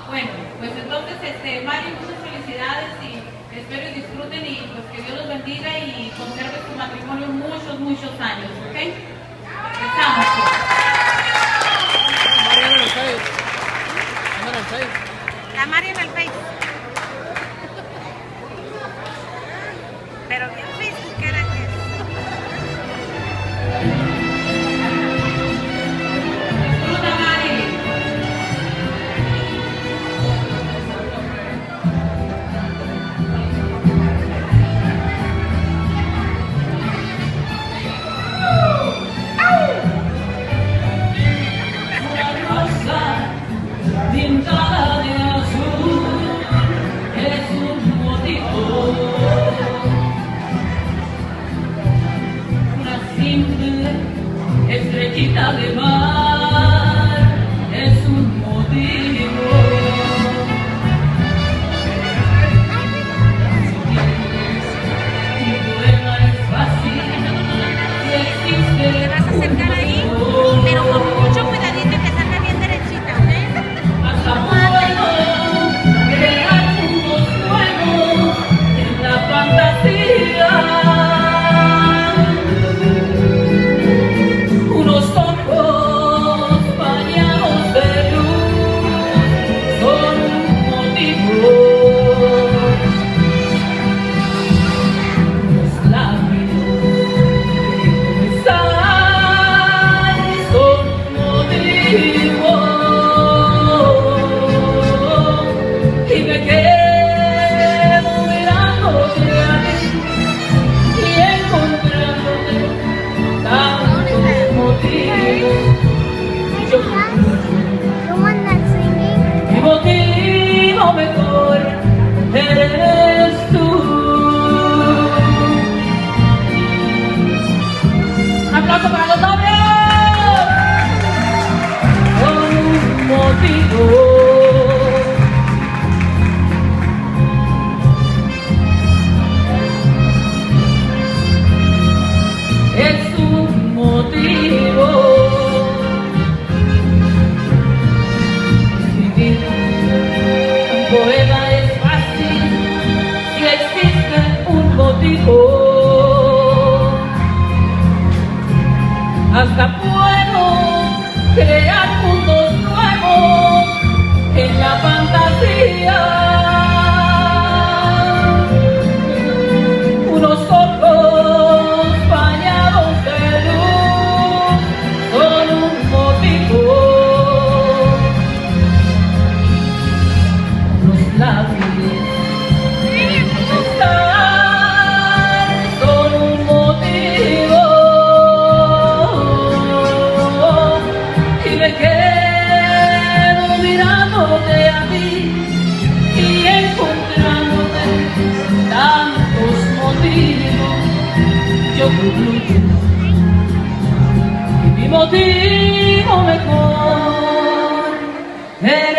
Bueno, pues entonces, Mari, muchas felicidades y espero y disfruten y pues que Dios los bendiga y conserve su matrimonio muchos, muchos años, ¿ok? Empezamos. La Mari en el Face. Pero en Facebook era que... Disfruta, Mari. Pintada de azul es un motivo, una simple estrellita de mar es un motivo. Mi poema es fácil, si existe. Te vas a acercar ahí, pero con mucho cuidadito y que salga bien derechita, ¿ok? Hasta puedo crear mundos nuevos en la fantasía. Unos ojos bañados de luz son un motivo. Unos labios que besan son un motivo. Y me quedo mirándote a ti y encontrándote tantos motivos. Yo mi motivo mejor eres tú. Un aplauso para los novios. Con un motivo. Es un motivo. Escribir un poema es fácil si existe un motivo. Hasta puedo crear mundos nuevos en la fantasía. Unos ojos bañados de luz son un motivo. Unos labios que besar son un motivo. Y me quedo mirándote a ti y encontrándote tantos motivos. Yo concluyo que mi motivo mejor es